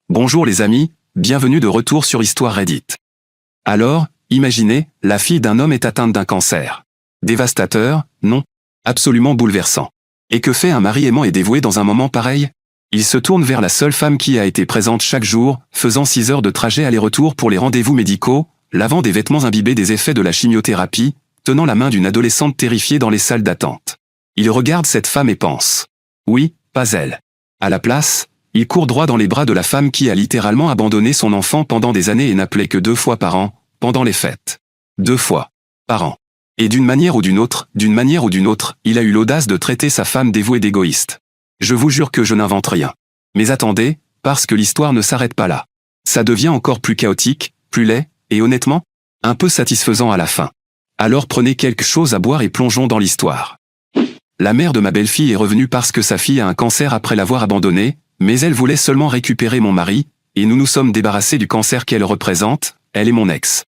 Bonjour les amis, bienvenue de retour sur Histoire Reddit. Alors, imaginez, la fille d'un homme est atteinte d'un cancer. Dévastateur, non? Absolument bouleversant. Et que fait un mari aimant et dévoué dans un moment pareil? Il se tourne vers la seule femme qui a été présente chaque jour, faisant 6 heures de trajet aller-retour pour les rendez-vous médicaux, lavant des vêtements imbibés des effets de la chimiothérapie, tenant la main d'une adolescente terrifiée dans les salles d'attente. Il regarde cette femme et pense. Oui, pas elle. À la place, il court droit dans les bras de la femme qui a littéralement abandonné son enfant pendant des années et n'appelait que 2 fois par an, pendant les fêtes. 2 fois par an. Et d'une manière ou d'une autre, il a eu l'audace de traiter sa femme dévouée d'égoïste. Je vous jure que je n'invente rien. Mais attendez, parce que l'histoire ne s'arrête pas là. Ça devient encore plus chaotique, plus laid, et honnêtement, un peu satisfaisant à la fin. Alors prenez quelque chose à boire et plongeons dans l'histoire. La mère de ma belle-fille est revenue parce que sa fille a un cancer après l'avoir abandonnée, mais elle voulait seulement récupérer mon mari, et nous nous sommes débarrassés du cancer qu'elle représente, elle est mon ex.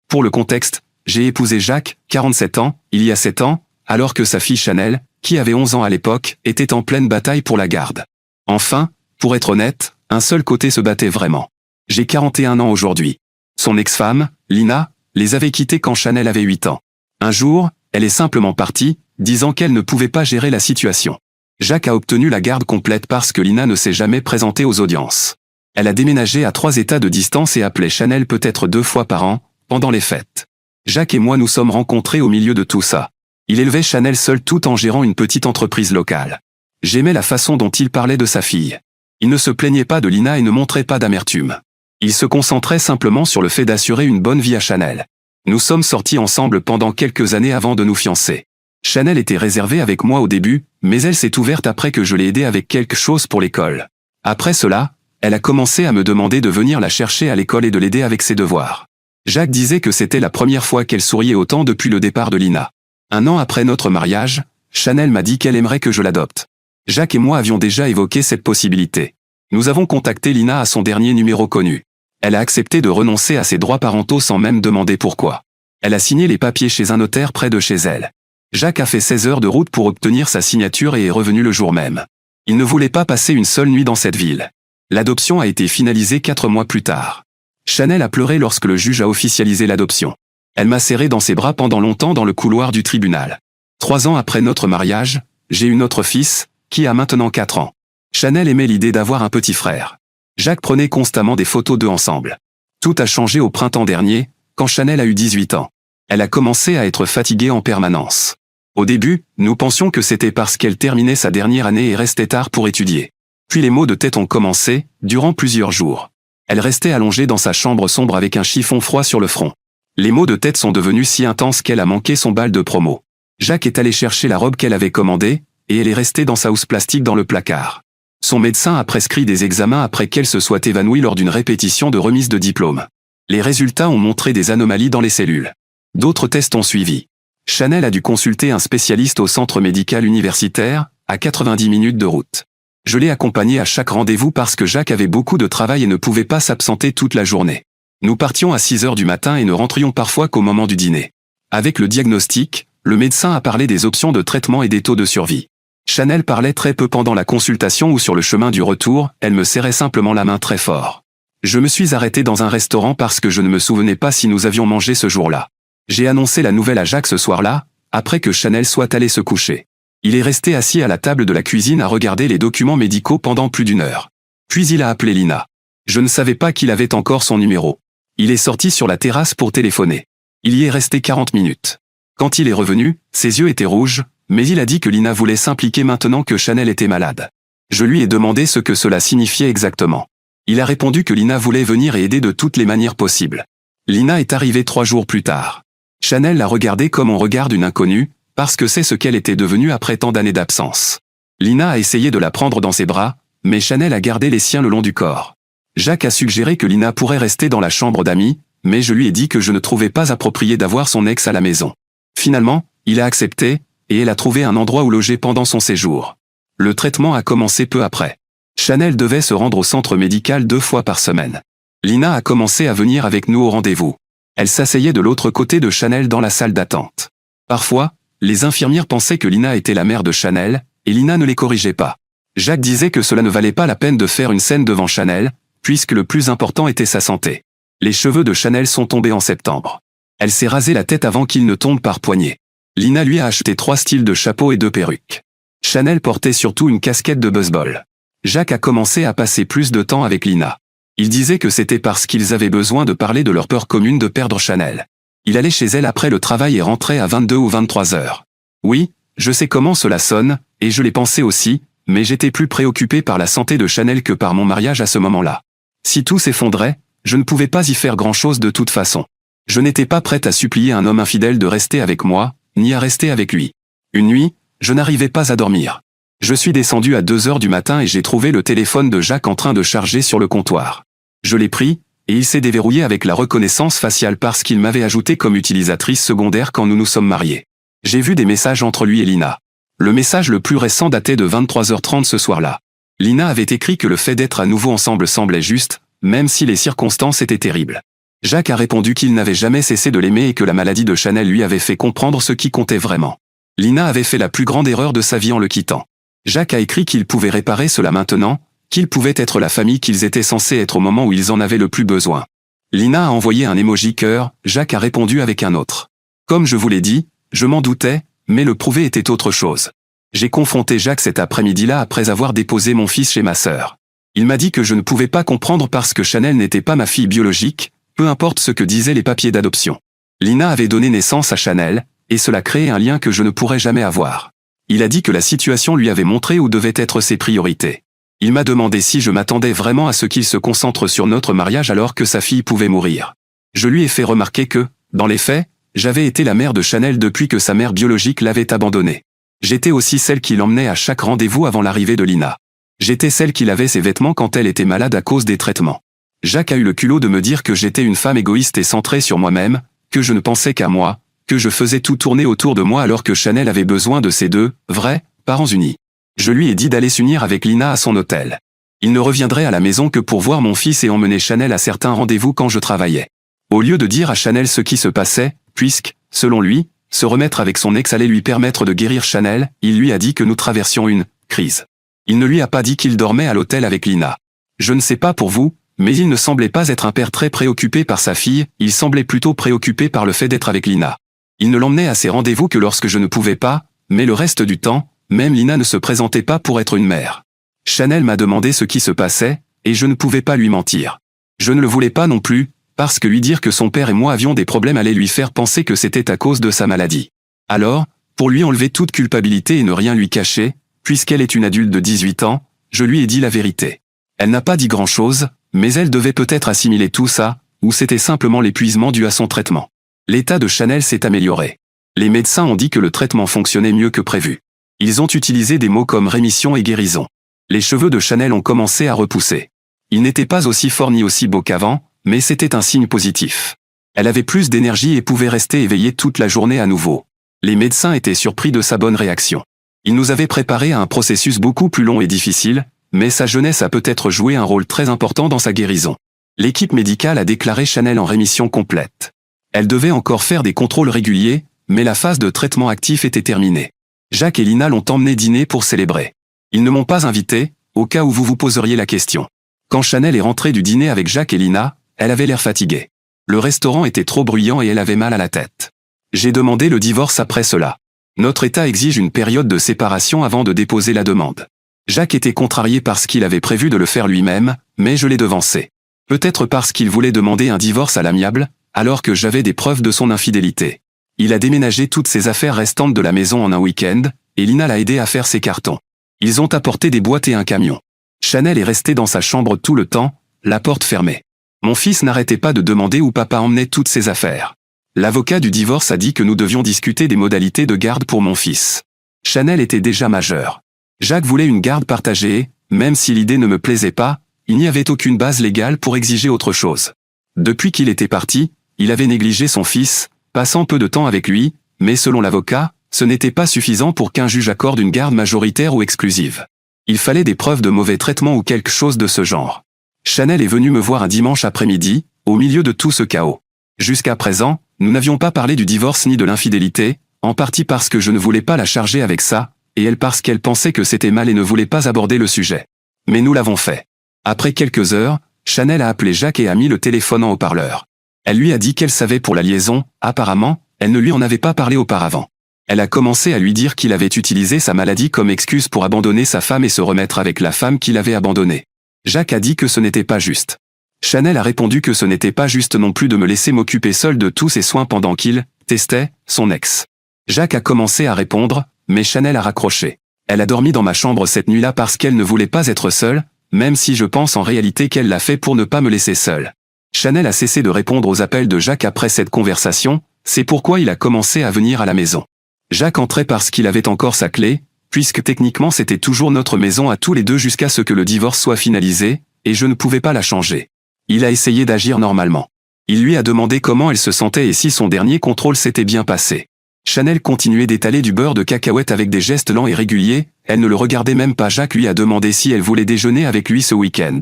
Pour le contexte, j'ai épousé Jacques, 47 ans, il y a 7 ans, alors que sa fille Chanel, qui avait 11 ans à l'époque, était en pleine bataille pour la garde. Enfin, pour être honnête, un seul côté se battait vraiment. J'ai 41 ans aujourd'hui. Son ex-femme, Lina, les avait quittés quand Chanel avait 8 ans. Un jour, elle est simplement partie, disant qu'elle ne pouvait pas gérer la situation. Jacques a obtenu la garde complète parce que Lina ne s'est jamais présentée aux audiences. Elle a déménagé à 3 États de distance et appelait Chanel peut-être 2 fois par an, pendant les fêtes. Jacques et moi nous sommes rencontrés au milieu de tout ça. Il élevait Chanel seul tout en gérant une petite entreprise locale. J'aimais la façon dont il parlait de sa fille. Il ne se plaignait pas de Lina et ne montrait pas d'amertume. Il se concentrait simplement sur le fait d'assurer une bonne vie à Chanel. Nous sommes sortis ensemble pendant quelques années avant de nous fiancer. Chanel était réservée avec moi au début, mais elle s'est ouverte après que je l'ai aidée avec quelque chose pour l'école. Après cela, elle a commencé à me demander de venir la chercher à l'école et de l'aider avec ses devoirs. Jacques disait que c'était la première fois qu'elle souriait autant depuis le départ de Lina. 1 an après notre mariage, Chanel m'a dit qu'elle aimerait que je l'adopte. Jacques et moi avions déjà évoqué cette possibilité. Nous avons contacté Lina à son dernier numéro connu. Elle a accepté de renoncer à ses droits parentaux sans même demander pourquoi. Elle a signé les papiers chez un notaire près de chez elle. Jacques a fait 16 heures de route pour obtenir sa signature et est revenu le jour même. Il ne voulait pas passer une seule nuit dans cette ville. L'adoption a été finalisée 4 mois plus tard. Chanel a pleuré lorsque le juge a officialisé l'adoption. Elle m'a serré dans ses bras pendant longtemps dans le couloir du tribunal. 3 ans après notre mariage, j'ai eu notre fils, qui a maintenant 4 ans. Chanel aimait l'idée d'avoir un petit frère. Jacques prenait constamment des photos d'eux ensemble. Tout a changé au printemps dernier, quand Chanel a eu 18 ans. Elle a commencé à être fatiguée en permanence. Au début, nous pensions que c'était parce qu'elle terminait sa dernière année et restait tard pour étudier. Puis les maux de tête ont commencé, durant plusieurs jours. Elle restait allongée dans sa chambre sombre avec un chiffon froid sur le front. Les maux de tête sont devenus si intenses qu'elle a manqué son bal de promo. Jacques est allé chercher la robe qu'elle avait commandée, et elle est restée dans sa housse plastique dans le placard. Son médecin a prescrit des examens après qu'elle se soit évanouie lors d'une répétition de remise de diplôme. Les résultats ont montré des anomalies dans les cellules. D'autres tests ont suivi. Chanel a dû consulter un spécialiste au centre médical universitaire, à 90 minutes de route. Je l'ai accompagné à chaque rendez-vous parce que Jacques avait beaucoup de travail et ne pouvait pas s'absenter toute la journée. Nous partions à 6 heures du matin et ne rentrions parfois qu'au moment du dîner. Avec le diagnostic, le médecin a parlé des options de traitement et des taux de survie. Chanel parlait très peu pendant la consultation ou sur le chemin du retour, elle me serrait simplement la main très fort. Je me suis arrêté dans un restaurant parce que je ne me souvenais pas si nous avions mangé ce jour-là. J'ai annoncé la nouvelle à Jacques ce soir-là, après que Chanel soit allé se coucher. Il est resté assis à la table de la cuisine à regarder les documents médicaux pendant plus d'1 heure. Puis il a appelé Lina. Je ne savais pas qu'il avait encore son numéro. Il est sorti sur la terrasse pour téléphoner. Il y est resté 40 minutes. Quand il est revenu, ses yeux étaient rouges, mais il a dit que Lina voulait s'impliquer maintenant que Chanel était malade. Je lui ai demandé ce que cela signifiait exactement. Il a répondu que Lina voulait venir et aider de toutes les manières possibles. Lina est arrivée 3 jours plus tard. Chanel l'a regardée comme on regarde une inconnue, parce que c'est ce qu'elle était devenue après tant d'années d'absence. Lina a essayé de la prendre dans ses bras, mais Chanel a gardé les siens le long du corps. Jacques a suggéré que Lina pourrait rester dans la chambre d'amis, mais je lui ai dit que je ne trouvais pas approprié d'avoir son ex à la maison. Finalement, il a accepté, et elle a trouvé un endroit où loger pendant son séjour. Le traitement a commencé peu après. Chanel devait se rendre au centre médical 2 fois par semaine. Lina a commencé à venir avec nous au rendez-vous. Elle s'asseyait de l'autre côté de Chanel dans la salle d'attente. Parfois, les infirmières pensaient que Lina était la mère de Chanel, et Lina ne les corrigeait pas. Jacques disait que cela ne valait pas la peine de faire une scène devant Chanel, puisque le plus important était sa santé. Les cheveux de Chanel sont tombés en septembre. Elle s'est rasé la tête avant qu'ils ne tombent par poignées. Lina lui a acheté 3 styles de chapeaux et 2 perruques. Chanel portait surtout une casquette de baseball. Jacques a commencé à passer plus de temps avec Lina. Il disait que c'était parce qu'ils avaient besoin de parler de leur peur commune de perdre Chanel. Il allait chez elle après le travail et rentrait à 22 ou 23 heures. Oui, je sais comment cela sonne, et je l'ai pensé aussi, mais j'étais plus préoccupé par la santé de Chanel que par mon mariage à ce moment-là. Si tout s'effondrait, je ne pouvais pas y faire grand-chose de toute façon. Je n'étais pas prête à supplier un homme infidèle de rester avec moi, ni à rester avec lui. Une nuit, je n'arrivais pas à dormir. Je suis descendu à 2 heures du matin et j'ai trouvé le téléphone de Jacques en train de charger sur le comptoir. Je l'ai pris, et il s'est déverrouillé avec la reconnaissance faciale parce qu'il m'avait ajouté comme utilisatrice secondaire quand nous nous sommes mariés. J'ai vu des messages entre lui et Lina. Le message le plus récent datait de 23h30 ce soir-là. Lina avait écrit que le fait d'être à nouveau ensemble semblait juste, même si les circonstances étaient terribles. Jacques a répondu qu'il n'avait jamais cessé de l'aimer et que la maladie de Chanel lui avait fait comprendre ce qui comptait vraiment. Lina avait fait la plus grande erreur de sa vie en le quittant. Jacques a écrit qu'il pouvait réparer cela maintenant, qu'ils pouvaient être la famille qu'ils étaient censés être au moment où ils en avaient le plus besoin. Lina a envoyé un emoji cœur, Jacques a répondu avec un autre. Comme je vous l'ai dit, je m'en doutais, mais le prouver était autre chose. J'ai confronté Jacques cet après-midi-là après avoir déposé mon fils chez ma sœur. Il m'a dit que je ne pouvais pas comprendre parce que Chanel n'était pas ma fille biologique, peu importe ce que disaient les papiers d'adoption. Lina avait donné naissance à Chanel, et cela créait un lien que je ne pourrais jamais avoir. Il a dit que la situation lui avait montré où devaient être ses priorités. Il m'a demandé si je m'attendais vraiment à ce qu'il se concentre sur notre mariage alors que sa fille pouvait mourir. Je lui ai fait remarquer que, dans les faits, j'avais été la mère de Chanel depuis que sa mère biologique l'avait abandonnée. J'étais aussi celle qui l'emmenait à chaque rendez-vous avant l'arrivée de Lina. J'étais celle qui lavait ses vêtements quand elle était malade à cause des traitements. Jacques a eu le culot de me dire que j'étais une femme égoïste et centrée sur moi-même, que je ne pensais qu'à moi, que je faisais tout tourner autour de moi alors que Chanel avait besoin de ses 2, vrais, parents unis. Je lui ai dit d'aller s'unir avec Lina à son hôtel. Il ne reviendrait à la maison que pour voir mon fils et emmener Chanel à certains rendez-vous quand je travaillais. Au lieu de dire à Chanel ce qui se passait, puisque, selon lui, se remettre avec son ex allait lui permettre de guérir Chanel, il lui a dit que nous traversions une crise. Il ne lui a pas dit qu'il dormait à l'hôtel avec Lina. Je ne sais pas pour vous, mais il ne semblait pas être un père très préoccupé par sa fille, il semblait plutôt préoccupé par le fait d'être avec Lina. Il ne l'emmenait à ses rendez-vous que lorsque je ne pouvais pas, mais le reste du temps, même Lina ne se présentait pas pour être une mère. Chanel m'a demandé ce qui se passait, et je ne pouvais pas lui mentir. Je ne le voulais pas non plus, parce que lui dire que son père et moi avions des problèmes allait lui faire penser que c'était à cause de sa maladie. Alors, pour lui enlever toute culpabilité et ne rien lui cacher, puisqu'elle est une adulte de 18 ans, je lui ai dit la vérité. Elle n'a pas dit grand-chose, mais elle devait peut-être assimiler tout ça, ou c'était simplement l'épuisement dû à son traitement. L'état de Chanel s'est amélioré. Les médecins ont dit que le traitement fonctionnait mieux que prévu. Ils ont utilisé des mots comme rémission et guérison. Les cheveux de Chanel ont commencé à repousser. Ils n'étaient pas aussi forts ni aussi beaux qu'avant, mais c'était un signe positif. Elle avait plus d'énergie et pouvait rester éveillée toute la journée à nouveau. Les médecins étaient surpris de sa bonne réaction. Ils nous avaient préparé à un processus beaucoup plus long et difficile, mais sa jeunesse a peut-être joué un rôle très important dans sa guérison. L'équipe médicale a déclaré Chanel en rémission complète. Elle devait encore faire des contrôles réguliers, mais la phase de traitement actif était terminée. Jacques et Lina l'ont emmené dîner pour célébrer. Ils ne m'ont pas invité, au cas où vous vous poseriez la question. Quand Chanel est rentrée du dîner avec Jacques et Lina, elle avait l'air fatiguée. Le restaurant était trop bruyant et elle avait mal à la tête. J'ai demandé le divorce après cela. Notre État exige une période de séparation avant de déposer la demande. Jacques était contrarié parce qu'il avait prévu de le faire lui-même, mais je l'ai devancé. Peut-être parce qu'il voulait demander un divorce à l'amiable, alors que j'avais des preuves de son infidélité. Il a déménagé toutes ses affaires restantes de la maison en un week-end, et Lina l'a aidé à faire ses cartons. Ils ont apporté des boîtes et un camion. Chanel est restée dans sa chambre tout le temps, la porte fermée. Mon fils n'arrêtait pas de demander où papa emmenait toutes ses affaires. L'avocat du divorce a dit que nous devions discuter des modalités de garde pour mon fils. Chanel était déjà majeure. Jacques voulait une garde partagée et, même si l'idée ne me plaisait pas, il n'y avait aucune base légale pour exiger autre chose. Depuis qu'il était parti, il avait négligé son fils, passant peu de temps avec lui, mais selon l'avocat, ce n'était pas suffisant pour qu'un juge accorde une garde majoritaire ou exclusive. Il fallait des preuves de mauvais traitement ou quelque chose de ce genre. Chanel est venue me voir un dimanche après-midi, au milieu de tout ce chaos. Jusqu'à présent, nous n'avions pas parlé du divorce ni de l'infidélité, en partie parce que je ne voulais pas la charger avec ça, et elle parce qu'elle pensait que c'était mal et ne voulait pas aborder le sujet. Mais nous l'avons fait. Après quelques heures, Chanel a appelé Jacques et a mis le téléphone en haut-parleur. Elle lui a dit qu'elle savait pour la liaison, apparemment, elle ne lui en avait pas parlé auparavant. Elle a commencé à lui dire qu'il avait utilisé sa maladie comme excuse pour abandonner sa femme et se remettre avec la femme qu'il avait abandonnée. Jacques a dit que ce n'était pas juste. Chanel a répondu que ce n'était pas juste non plus de me laisser m'occuper seul de tous ses soins pendant qu'il testait son ex. Jacques a commencé à répondre, mais Chanel a raccroché. Elle a dormi dans ma chambre cette nuit-là parce qu'elle ne voulait pas être seule, même si je pense en réalité qu'elle l'a fait pour ne pas me laisser seule. Chanel a cessé de répondre aux appels de Jacques après cette conversation, c'est pourquoi il a commencé à venir à la maison. Jacques entrait parce qu'il avait encore sa clé, puisque techniquement c'était toujours notre maison à tous les deux jusqu'à ce que le divorce soit finalisé, et je ne pouvais pas la changer. Il a essayé d'agir normalement. Il lui a demandé comment elle se sentait et si son dernier contrôle s'était bien passé. Chanel continuait d'étaler du beurre de cacahuète avec des gestes lents et réguliers, elle ne le regardait même pas. Jacques lui a demandé si elle voulait déjeuner avec lui ce week-end.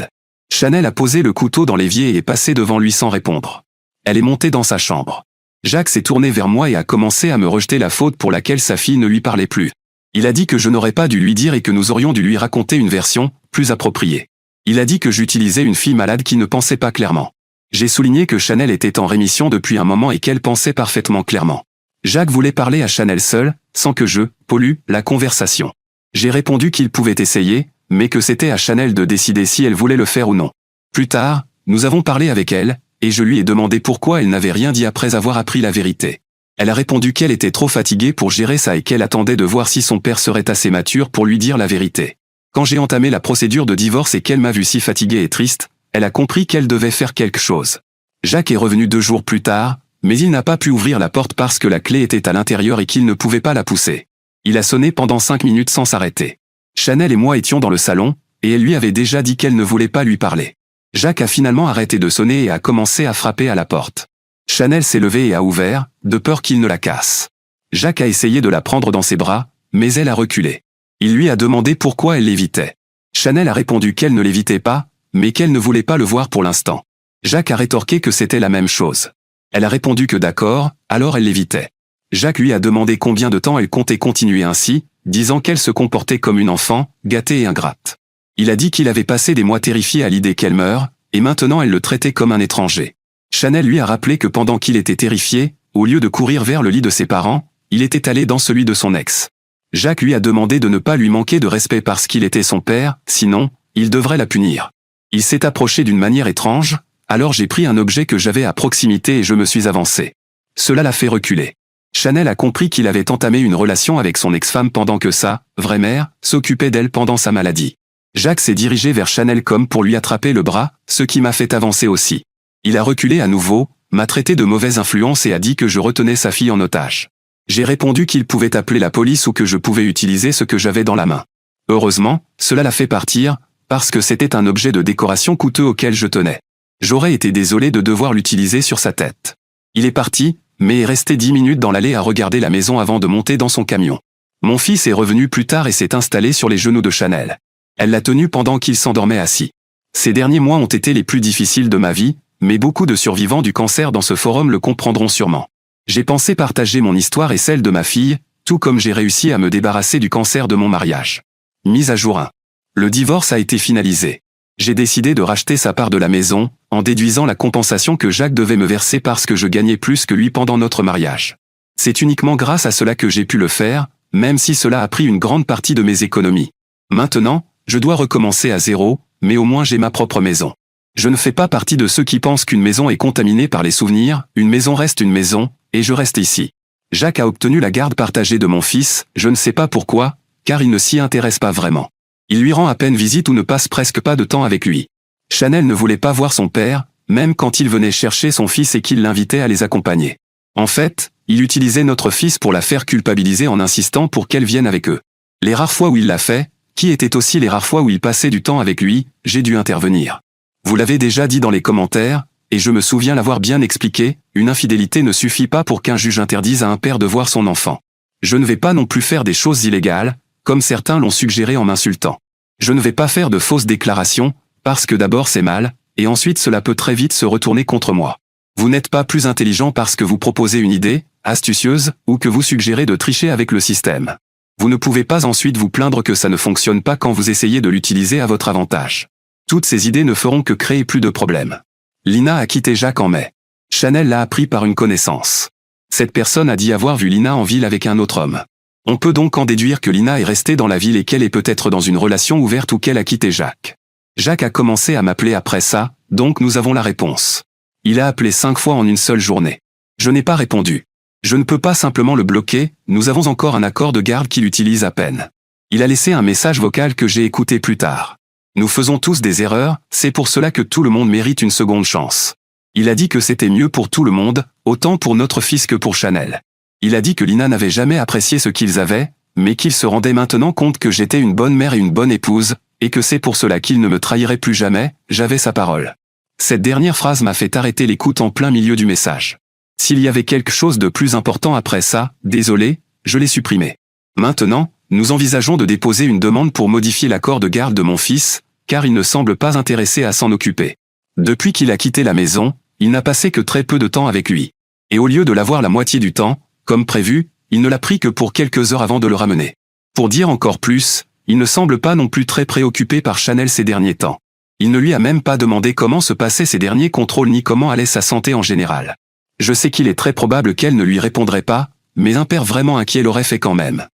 Chanel a posé le couteau dans l'évier et est passée devant lui sans répondre. Elle est montée dans sa chambre. Jacques s'est tourné vers moi et a commencé à me rejeter la faute pour laquelle sa fille ne lui parlait plus. Il a dit que je n'aurais pas dû lui dire et que nous aurions dû lui raconter une version plus appropriée. Il a dit que j'utilisais une fille malade qui ne pensait pas clairement. J'ai souligné que Chanel était en rémission depuis un moment et qu'elle pensait parfaitement clairement. Jacques voulait parler à Chanel seul, sans que je pollue la conversation. J'ai répondu qu'il pouvait essayer, mais que c'était à Chanel de décider si elle voulait le faire ou non. Plus tard, nous avons parlé avec elle, et je lui ai demandé pourquoi elle n'avait rien dit après avoir appris la vérité. Elle a répondu qu'elle était trop fatiguée pour gérer ça et qu'elle attendait de voir si son père serait assez mature pour lui dire la vérité. Quand j'ai entamé la procédure de divorce et qu'elle m'a vu si fatiguée et triste, elle a compris qu'elle devait faire quelque chose. Jacques est revenu 2 jours plus tard, mais il n'a pas pu ouvrir la porte parce que la clé était à l'intérieur et qu'il ne pouvait pas la pousser. Il a sonné pendant 5 minutes sans s'arrêter. Chanel et moi étions dans le salon, et elle lui avait déjà dit qu'elle ne voulait pas lui parler. Jacques a finalement arrêté de sonner et a commencé à frapper à la porte. Chanel s'est levée et a ouvert, de peur qu'il ne la casse. Jacques a essayé de la prendre dans ses bras, mais elle a reculé. Il lui a demandé pourquoi elle l'évitait. Chanel a répondu qu'elle ne l'évitait pas, mais qu'elle ne voulait pas le voir pour l'instant. Jacques a rétorqué que c'était la même chose. Elle a répondu que d'accord, alors elle l'évitait. Jacques lui a demandé combien de temps elle comptait continuer ainsi, disant qu'elle se comportait comme une enfant, gâtée et ingrate. Il a dit qu'il avait passé des mois terrifié à l'idée qu'elle meure, et maintenant elle le traitait comme un étranger. Chanel lui a rappelé que pendant qu'il était terrifié, au lieu de courir vers le lit de ses parents, il était allé dans celui de son ex. Jacques lui a demandé de ne pas lui manquer de respect parce qu'il était son père, sinon, il devrait la punir. Il s'est approché d'une manière étrange, alors j'ai pris un objet que j'avais à proximité et je me suis avancé. Cela l'a fait reculer. Chanel a compris qu'il avait entamé une relation avec son ex-femme pendant que sa vraie mère s'occupait d'elle pendant sa maladie. Jacques s'est dirigé vers Chanel comme pour lui attraper le bras, ce qui m'a fait avancer aussi. Il a reculé à nouveau, m'a traité de mauvaise influence et a dit que je retenais sa fille en otage. J'ai répondu qu'il pouvait appeler la police ou que je pouvais utiliser ce que j'avais dans la main. Heureusement, cela l'a fait partir, parce que c'était un objet de décoration coûteux auquel je tenais. J'aurais été désolé de devoir l'utiliser sur sa tête. Il est parti, mais est resté 10 minutes dans l'allée à regarder la maison avant de monter dans son camion. Mon fils est revenu plus tard et s'est installé sur les genoux de Chanel. Elle l'a tenu pendant qu'il s'endormait assis. Ces derniers mois ont été les plus difficiles de ma vie, mais beaucoup de survivants du cancer dans ce forum le comprendront sûrement. J'ai pensé partager mon histoire et celle de ma fille, tout comme j'ai réussi à me débarrasser du cancer de mon mariage. Mise à jour 1. Le divorce a été finalisé. J'ai décidé de racheter sa part de la maison, en déduisant la compensation que Jacques devait me verser parce que je gagnais plus que lui pendant notre mariage. C'est uniquement grâce à cela que j'ai pu le faire, même si cela a pris une grande partie de mes économies. Maintenant, je dois recommencer à zéro, mais au moins j'ai ma propre maison. Je ne fais pas partie de ceux qui pensent qu'une maison est contaminée par les souvenirs, une maison reste une maison, et je reste ici. Jacques a obtenu la garde partagée de mon fils, je ne sais pas pourquoi, car il ne s'y intéresse pas vraiment. Il lui rend à peine visite ou ne passe presque pas de temps avec lui. Chanel ne voulait pas voir son père, même quand il venait chercher son fils et qu'il l'invitait à les accompagner. En fait, il utilisait notre fils pour la faire culpabiliser en insistant pour qu'elle vienne avec eux. Les rares fois où il l'a fait, qui étaient aussi les rares fois où il passait du temps avec lui, j'ai dû intervenir. Vous l'avez déjà dit dans les commentaires, et je me souviens l'avoir bien expliqué, une infidélité ne suffit pas pour qu'un juge interdise à un père de voir son enfant. Je ne vais pas non plus faire des choses illégales, comme certains l'ont suggéré en m'insultant. Je ne vais pas faire de fausses déclarations, parce que d'abord c'est mal, et ensuite cela peut très vite se retourner contre moi. Vous n'êtes pas plus intelligent parce que vous proposez une idée, astucieuse, ou que vous suggérez de tricher avec le système. Vous ne pouvez pas ensuite vous plaindre que ça ne fonctionne pas quand vous essayez de l'utiliser à votre avantage. Toutes ces idées ne feront que créer plus de problèmes. Lina a quitté Jacques en mai. Chanel l'a appris par une connaissance. Cette personne a dit avoir vu Lina en ville avec un autre homme. On peut donc en déduire que Lina est restée dans la ville et qu'elle est peut-être dans une relation ouverte ou qu'elle a quitté Jacques. Jacques a commencé à m'appeler après ça, donc nous avons la réponse. Il a appelé 5 fois en une seule journée. Je n'ai pas répondu. Je ne peux pas simplement le bloquer, nous avons encore un accord de garde qu'il utilise à peine. Il a laissé un message vocal que j'ai écouté plus tard. Nous faisons tous des erreurs, c'est pour cela que tout le monde mérite une seconde chance. Il a dit que c'était mieux pour tout le monde, autant pour notre fils que pour Chanel. Il a dit que Lina n'avait jamais apprécié ce qu'ils avaient, mais qu'il se rendait maintenant compte que j'étais une bonne mère et une bonne épouse, et que c'est pour cela qu'il ne me trahirait plus jamais, j'avais sa parole. Cette dernière phrase m'a fait arrêter l'écoute en plein milieu du message. S'il y avait quelque chose de plus important après ça, désolé, je l'ai supprimé. Maintenant, nous envisageons de déposer une demande pour modifier l'accord de garde de mon fils, car il ne semble pas intéressé à s'en occuper. Depuis qu'il a quitté la maison, il n'a passé que très peu de temps avec lui. Et au lieu de l'avoir la moitié du temps, comme prévu, il ne l'a pris que pour quelques heures avant de le ramener. Pour dire encore plus, il ne semble pas non plus très préoccupé par Chanel ces derniers temps. Il ne lui a même pas demandé comment se passaient ses derniers contrôles ni comment allait sa santé en général. Je sais qu'il est très probable qu'elle ne lui répondrait pas, mais un père vraiment inquiet l'aurait fait quand même.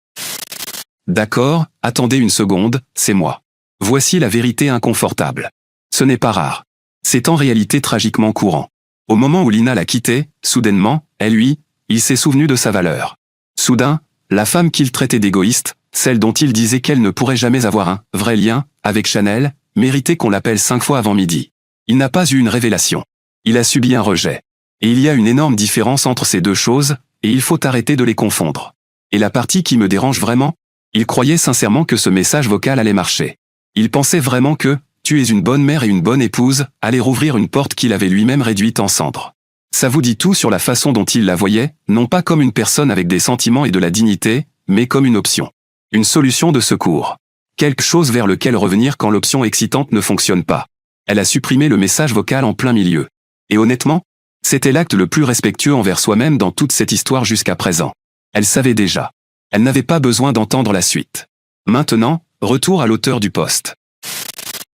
D'accord, attendez une seconde, c'est moi. Voici la vérité inconfortable. Ce n'est pas rare. C'est en réalité tragiquement courant. Au moment où Lina l'a quitté, soudainement, il s'est souvenu de sa valeur. Soudain, la femme qu'il traitait d'égoïste, celle dont il disait qu'elle ne pourrait jamais avoir un vrai lien avec Chanel, méritait qu'on l'appelle 5 fois avant midi. Il n'a pas eu une révélation. Il a subi un rejet. Et il y a une énorme différence entre ces deux choses, et il faut arrêter de les confondre. Et la partie qui me dérange vraiment, il croyait sincèrement que ce message vocal allait marcher. Il pensait vraiment que, tu es une bonne mère et une bonne épouse, allait rouvrir une porte qu'il avait lui-même réduite en cendres. Ça vous dit tout sur la façon dont il la voyait, non pas comme une personne avec des sentiments et de la dignité, mais comme une option. Une solution de secours. Quelque chose vers lequel revenir quand l'option excitante ne fonctionne pas. Elle a supprimé le message vocal en plein milieu. Et honnêtement, c'était l'acte le plus respectueux envers soi-même dans toute cette histoire jusqu'à présent. Elle savait déjà. Elle n'avait pas besoin d'entendre la suite. Maintenant, retour à l'auteur du post.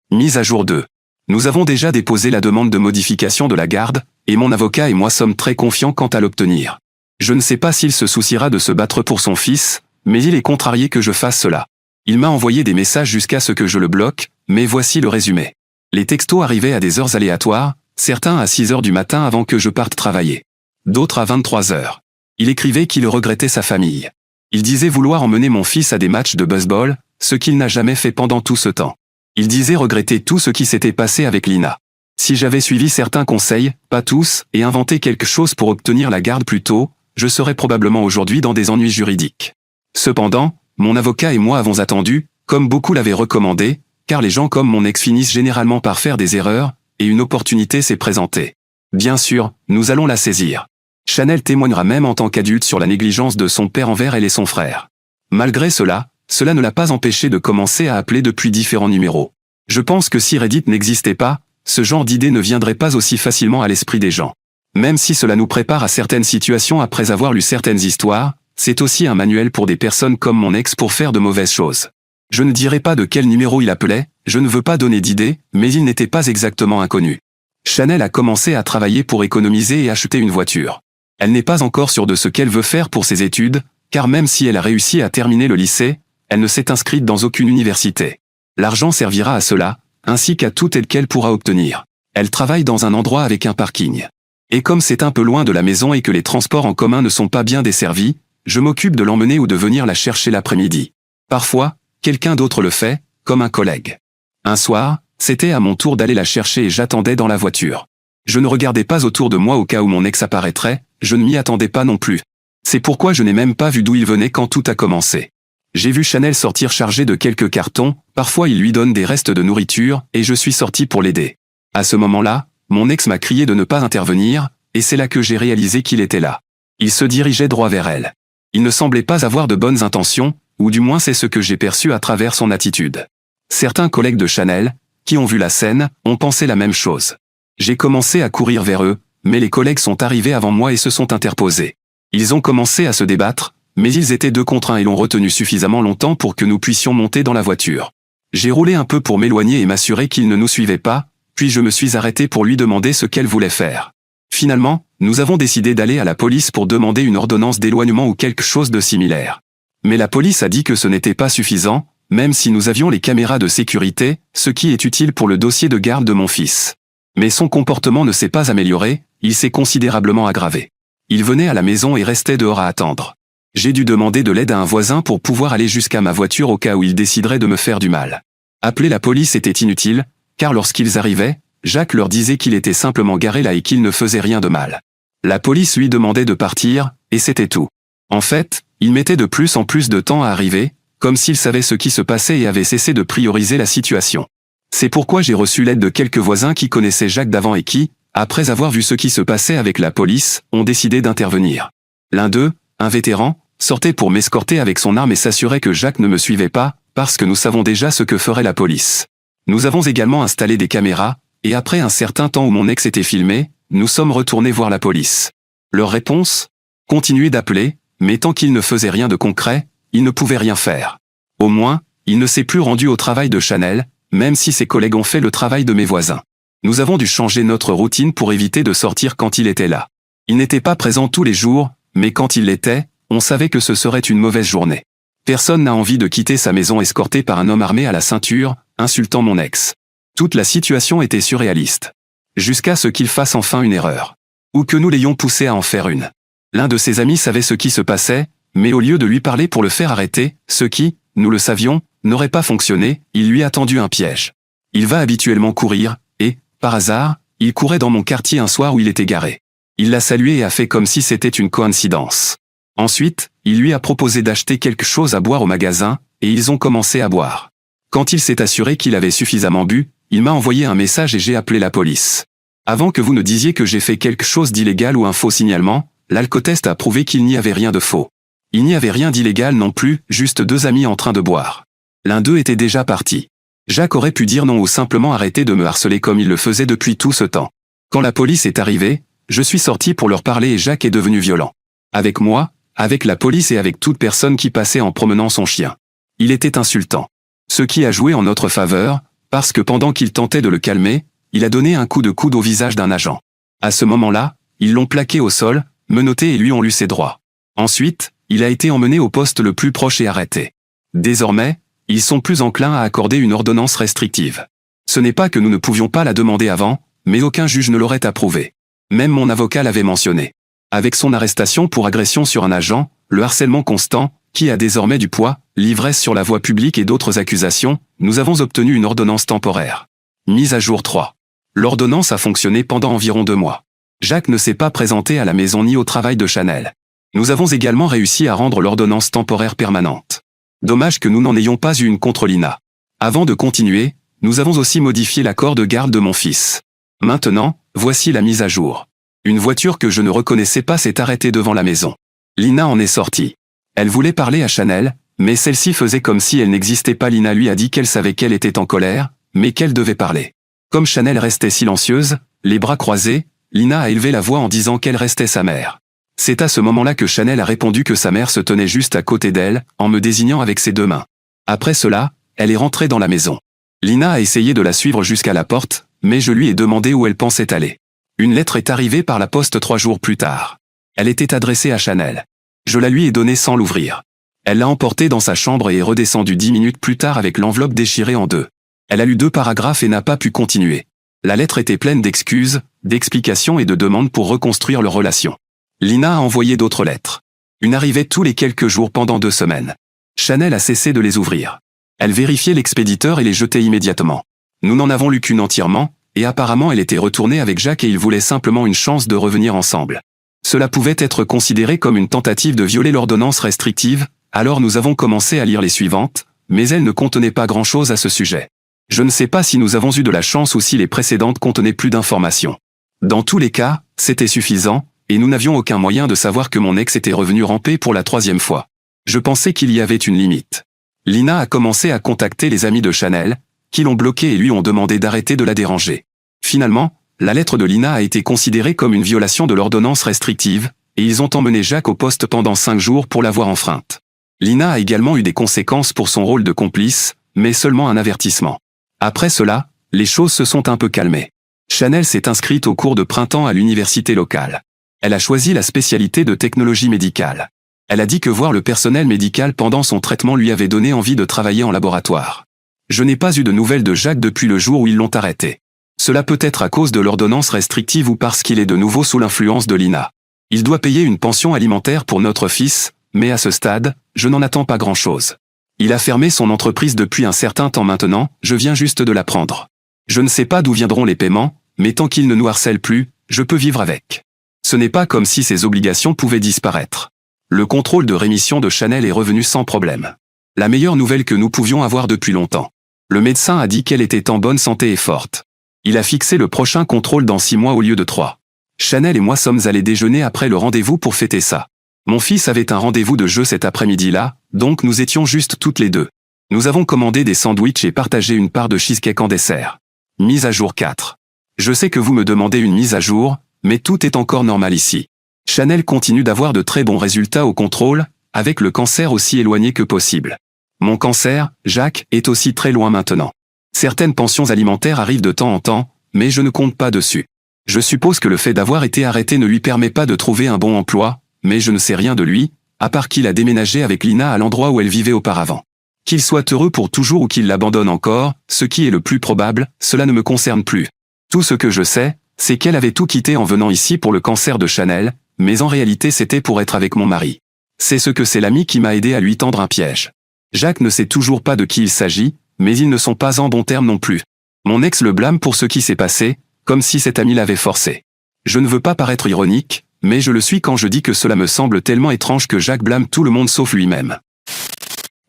Mise à jour 2. Nous avons déjà déposé la demande de modification de la garde, et mon avocat et moi sommes très confiants quant à l'obtenir. Je ne sais pas s'il se souciera de se battre pour son fils, mais il est contrarié que je fasse cela. Il m'a envoyé des messages jusqu'à ce que je le bloque, mais voici le résumé. Les textos arrivaient à des heures aléatoires, certains à 6 heures du matin avant que je parte travailler. D'autres à 23 heures. Il écrivait qu'il regrettait sa famille. Il disait vouloir emmener mon fils à des matchs de baseball, ce qu'il n'a jamais fait pendant tout ce temps. Il disait regretter tout ce qui s'était passé avec Lina. Si j'avais suivi certains conseils, pas tous, et inventé quelque chose pour obtenir la garde plus tôt, je serais probablement aujourd'hui dans des ennuis juridiques. Cependant, mon avocat et moi avons attendu, comme beaucoup l'avaient recommandé, car les gens comme mon ex finissent généralement par faire des erreurs, et une opportunité s'est présentée. Bien sûr, nous allons la saisir. Chanel témoignera même en tant qu'adulte sur la négligence de son père envers elle et son frère. Malgré cela, cela ne l'a pas empêché de commencer à appeler depuis différents numéros. Je pense que si Reddit n'existait pas, ce genre d'idée ne viendrait pas aussi facilement à l'esprit des gens. Même si cela nous prépare à certaines situations après avoir lu certaines histoires, c'est aussi un manuel pour des personnes comme mon ex pour faire de mauvaises choses. Je ne dirai pas de quel numéro il appelait, je ne veux pas donner d'idée, mais il n'était pas exactement inconnu. Chanel a commencé à travailler pour économiser et acheter une voiture. Elle n'est pas encore sûre de ce qu'elle veut faire pour ses études, car même si elle a réussi à terminer le lycée, elle ne s'est inscrite dans aucune université. L'argent servira à cela, ainsi qu'à tout aide qu'elle pourra obtenir. Elle travaille dans un endroit avec un parking. Et comme c'est un peu loin de la maison et que les transports en commun ne sont pas bien desservis, je m'occupe de l'emmener ou de venir la chercher l'après-midi. Parfois, quelqu'un d'autre le fait, comme un collègue. Un soir, c'était à mon tour d'aller la chercher et j'attendais dans la voiture. Je ne regardais pas autour de moi au cas où mon ex apparaîtrait, je ne m'y attendais pas non plus. C'est pourquoi je n'ai même pas vu d'où il venait quand tout a commencé. J'ai vu Chanel sortir chargé de quelques cartons, parfois il lui donne des restes de nourriture, et je suis sorti pour l'aider. À ce moment-là, mon ex m'a crié de ne pas intervenir, et c'est là que j'ai réalisé qu'il était là. Il se dirigeait droit vers elle. Il ne semblait pas avoir de bonnes intentions, ou du moins c'est ce que j'ai perçu à travers son attitude. Certains collègues de Chanel, qui ont vu la scène, ont pensé la même chose. J'ai commencé à courir vers eux, mais les collègues sont arrivés avant moi et se sont interposés. Ils ont commencé à se débattre, Mais ils étaient 2 contre 1 et l'ont retenu suffisamment longtemps pour que nous puissions monter dans la voiture. J'ai roulé un peu pour m'éloigner et m'assurer qu'il ne nous suivait pas, puis je me suis arrêté pour lui demander ce qu'elle voulait faire. Finalement, nous avons décidé d'aller à la police pour demander une ordonnance d'éloignement ou quelque chose de similaire. Mais la police a dit que ce n'était pas suffisant, même si nous avions les caméras de sécurité, ce qui est utile pour le dossier de garde de mon fils. Mais son comportement ne s'est pas amélioré, il s'est considérablement aggravé. Il venait à la maison et restait dehors à attendre. J'ai dû demander de l'aide à un voisin pour pouvoir aller jusqu'à ma voiture au cas où il déciderait de me faire du mal. Appeler la police était inutile, car lorsqu'ils arrivaient, Jacques leur disait qu'il était simplement garé là et qu'il ne faisait rien de mal. La police lui demandait de partir, et c'était tout. En fait, il mettait de plus en plus de temps à arriver, comme s'il savait ce qui se passait et avait cessé de prioriser la situation. C'est pourquoi j'ai reçu l'aide de quelques voisins qui connaissaient Jacques d'avant et qui, après avoir vu ce qui se passait avec la police, ont décidé d'intervenir. L'un d'eux, un vétéran, sortait pour m'escorter avec son arme et s'assurait que Jacques ne me suivait pas, parce que nous savons déjà ce que ferait la police. Nous avons également installé des caméras, et après un certain temps où mon ex était filmé, nous sommes retournés voir la police. Leur réponse ? Continuer d'appeler, mais tant qu'il ne faisait rien de concret, il ne pouvait rien faire. Au moins, il ne s'est plus rendu au travail de Chanel, même si ses collègues ont fait le travail de mes voisins. Nous avons dû changer notre routine pour éviter de sortir quand il était là. Il n'était pas présent tous les jours, mais quand il l'était, on savait que ce serait une mauvaise journée. Personne n'a envie de quitter sa maison escorté par un homme armé à la ceinture, insultant mon ex. Toute la situation était surréaliste. Jusqu'à ce qu'il fasse enfin une erreur. Ou que nous l'ayons poussé à en faire une. L'un de ses amis savait ce qui se passait, mais au lieu de lui parler pour le faire arrêter, ce qui, nous le savions, n'aurait pas fonctionné, il lui a tendu un piège. Il va habituellement courir, et, par hasard, il courait dans mon quartier un soir où il était garé. Il l'a salué et a fait comme si c'était une coïncidence. Ensuite, il lui a proposé d'acheter quelque chose à boire au magasin, et ils ont commencé à boire. Quand il s'est assuré qu'il avait suffisamment bu, il m'a envoyé un message et j'ai appelé la police. Avant que vous ne disiez que j'ai fait quelque chose d'illégal ou un faux signalement, l'alcotest a prouvé qu'il n'y avait rien de faux. Il n'y avait rien d'illégal non plus, juste 2 amis en train de boire. L'un d'eux était déjà parti. Jacques aurait pu dire non ou simplement arrêter de me harceler comme il le faisait depuis tout ce temps. Quand la police est arrivée, je suis sorti pour leur parler et Jacques est devenu violent. Avec moi, avec la police et avec toute personne qui passait en promenant son chien. Il était insultant. Ce qui a joué en notre faveur, parce que pendant qu'il tentait de le calmer, il a donné un coup de coude au visage d'un agent. À ce moment-là, ils l'ont plaqué au sol, menotté et lui ont lu ses droits. Ensuite, il a été emmené au poste le plus proche et arrêté. Désormais, ils sont plus enclins à accorder une ordonnance restrictive. Ce n'est pas que nous ne pouvions pas la demander avant, mais aucun juge ne l'aurait approuvée. Même mon avocat l'avait mentionné. Avec son arrestation pour agression sur un agent, le harcèlement constant, qui a désormais du poids, l'ivresse sur la voie publique et d'autres accusations, nous avons obtenu une ordonnance temporaire. Mise à jour 3. L'ordonnance a fonctionné pendant environ 2 mois. Jacques ne s'est pas présenté à la maison ni au travail de Chanel. Nous avons également réussi à rendre l'ordonnance temporaire permanente. Dommage que nous n'en ayons pas eu une contre Lina. Avant de continuer, nous avons aussi modifié l'accord de garde de mon fils. Maintenant, voici la mise à jour. Une voiture que je ne reconnaissais pas s'est arrêtée devant la maison. Lina en est sortie. Elle voulait parler à Chanel, mais celle-ci faisait comme si elle n'existait pas. Lina lui a dit qu'elle savait qu'elle était en colère, mais qu'elle devait parler. Comme Chanel restait silencieuse, les bras croisés, Lina a élevé la voix en disant qu'elle restait sa mère. C'est à ce moment-là que Chanel a répondu que sa mère se tenait juste à côté d'elle, en me désignant avec ses 2 mains. Après cela, elle est rentrée dans la maison. Lina a essayé de la suivre jusqu'à la porte, mais je lui ai demandé où elle pensait aller. Une lettre est arrivée par la poste 3 jours plus tard. Elle était adressée à Chanel. Je la lui ai donnée sans l'ouvrir. Elle l'a emportée dans sa chambre et est redescendue 10 minutes plus tard avec l'enveloppe déchirée en 2. Elle a lu 2 paragraphes et n'a pas pu continuer. La lettre était pleine d'excuses, d'explications et de demandes pour reconstruire leur relation. Lina a envoyé d'autres lettres. Une arrivait tous les quelques jours pendant 2 semaines. Chanel a cessé de les ouvrir. Elle vérifiait l'expéditeur et les jetait immédiatement. Nous n'en avons lu qu'une entièrement, et apparemment elle était retournée avec Jacques et ils voulaient simplement une chance de revenir ensemble. Cela pouvait être considéré comme une tentative de violer l'ordonnance restrictive, alors nous avons commencé à lire les suivantes, mais elles ne contenaient pas grand-chose à ce sujet. Je ne sais pas si nous avons eu de la chance ou si les précédentes contenaient plus d'informations. Dans tous les cas, c'était suffisant, et nous n'avions aucun moyen de savoir que mon ex était revenu ramper pour la 3e fois. Je pensais qu'il y avait une limite. Lina a commencé à contacter les amis de Chanel, qui l'ont bloqué et lui ont demandé d'arrêter de la déranger. Finalement, la lettre de Lina a été considérée comme une violation de l'ordonnance restrictive, et ils ont emmené Jacques au poste pendant 5 jours pour l'avoir enfreinte. Lina a également eu des conséquences pour son rôle de complice, mais seulement un avertissement. Après cela, les choses se sont un peu calmées. Chanel s'est inscrite au cours de printemps à l'université locale. Elle a choisi la spécialité de technologie médicale. Elle a dit que voir le personnel médical pendant son traitement lui avait donné envie de travailler en laboratoire. Je n'ai pas eu de nouvelles de Jacques depuis le jour où ils l'ont arrêté. Cela peut être à cause de l'ordonnance restrictive ou parce qu'il est de nouveau sous l'influence de Lina. Il doit payer une pension alimentaire pour notre fils, mais à ce stade, je n'en attends pas grand-chose. Il a fermé son entreprise depuis un certain temps maintenant, je viens juste de l'apprendre. Je ne sais pas d'où viendront les paiements, mais tant qu'il ne nous harcèle plus, je peux vivre avec. Ce n'est pas comme si ses obligations pouvaient disparaître. Le contrôle de rémission de Chanel est revenu sans problème. La meilleure nouvelle que nous pouvions avoir depuis longtemps. Le médecin a dit qu'elle était en bonne santé et forte. Il a fixé le prochain contrôle dans 6 mois au lieu de 3. Chanel et moi sommes allés déjeuner après le rendez-vous pour fêter ça. Mon fils avait un rendez-vous de jeu cet après-midi-là, donc nous étions juste toutes les deux. Nous avons commandé des sandwichs et partagé une part de cheesecake en dessert. Mise à jour 4. Je sais que vous me demandez une mise à jour, mais tout est encore normal ici. Chanel continue d'avoir de très bons résultats au contrôle, avec le cancer aussi éloigné que possible. Mon cancer, Jacques, est aussi très loin maintenant. Certaines pensions alimentaires arrivent de temps en temps, mais je ne compte pas dessus. Je suppose que le fait d'avoir été arrêté ne lui permet pas de trouver un bon emploi, mais je ne sais rien de lui, à part qu'il a déménagé avec Lina à l'endroit où elle vivait auparavant. Qu'il soit heureux pour toujours ou qu'il l'abandonne encore, ce qui est le plus probable, cela ne me concerne plus. Tout ce que je sais, c'est qu'elle avait tout quitté en venant ici pour le cancer de Chanel, mais en réalité c'était pour être avec mon mari. C'est ce que c'est l'ami qui m'a aidé à lui tendre un piège. Jacques ne sait toujours pas de qui il s'agit, mais ils ne sont pas en bons termes non plus. Mon ex le blâme pour ce qui s'est passé, comme si cet ami l'avait forcé. Je ne veux pas paraître ironique, mais je le suis quand je dis que cela me semble tellement étrange que Jacques blâme tout le monde sauf lui-même.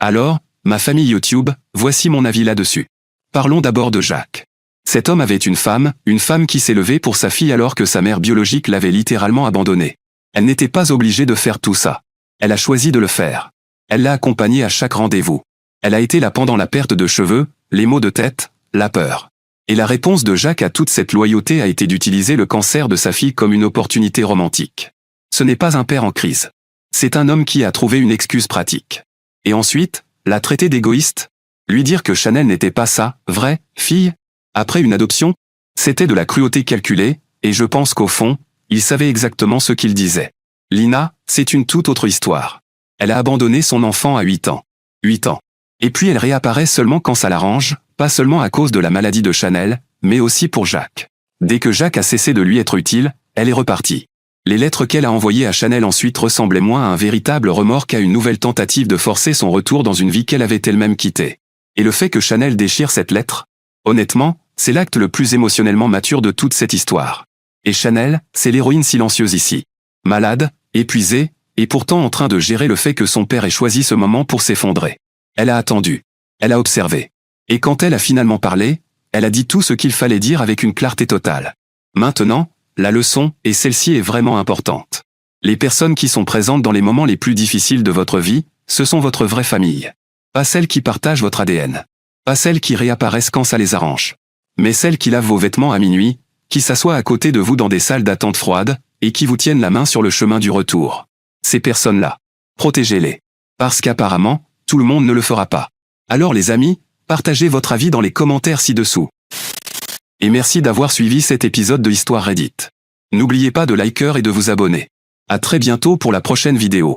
Alors, ma famille YouTube, voici mon avis là-dessus. Parlons d'abord de Jacques. Cet homme avait une femme qui s'est levée pour sa fille alors que sa mère biologique l'avait littéralement abandonnée. Elle n'était pas obligée de faire tout ça. Elle a choisi de le faire. Elle l'a accompagné à chaque rendez-vous. Elle a été là pendant la perte de cheveux, les maux de tête, la peur. Et la réponse de Jacques à toute cette loyauté a été d'utiliser le cancer de sa fille comme une opportunité romantique. Ce n'est pas un père en crise. C'est un homme qui a trouvé une excuse pratique. Et ensuite, la traiter d'égoïste? Lui dire que Chanel n'était pas sa vraie fille? Après une adoption? C'était de la cruauté calculée, et je pense qu'au fond, il savait exactement ce qu'il disait. Lina, c'est une toute autre histoire. Elle a abandonné son enfant à 8 ans. 8 ans. Et puis elle réapparaît seulement quand ça l'arrange, pas seulement à cause de la maladie de Chanel, mais aussi pour Jacques. Dès que Jacques a cessé de lui être utile, elle est repartie. Les lettres qu'elle a envoyées à Chanel ensuite ressemblaient moins à un véritable remords qu'à une nouvelle tentative de forcer son retour dans une vie qu'elle avait elle-même quittée. Et le fait que Chanel déchire cette lettre? Honnêtement, c'est l'acte le plus émotionnellement mature de toute cette histoire. Et Chanel, c'est l'héroïne silencieuse ici. Malade, épuisée, et pourtant en train de gérer le fait que son père ait choisi ce moment pour s'effondrer. Elle a attendu. Elle a observé. Et quand elle a finalement parlé, elle a dit tout ce qu'il fallait dire avec une clarté totale. Maintenant, la leçon, et celle-ci est vraiment importante. Les personnes qui sont présentes dans les moments les plus difficiles de votre vie, ce sont votre vraie famille. Pas celles qui partagent votre ADN. Pas celles qui réapparaissent quand ça les arrange. Mais celles qui lavent vos vêtements à minuit, qui s'assoient à côté de vous dans des salles d'attente froides, et qui vous tiennent la main sur le chemin du retour. Ces personnes-là. Protégez-les. Parce qu'apparemment, tout le monde ne le fera pas. Alors les amis, partagez votre avis dans les commentaires ci-dessous. Et merci d'avoir suivi cet épisode de Histoire Reddit. N'oubliez pas de liker et de vous abonner. À très bientôt pour la prochaine vidéo.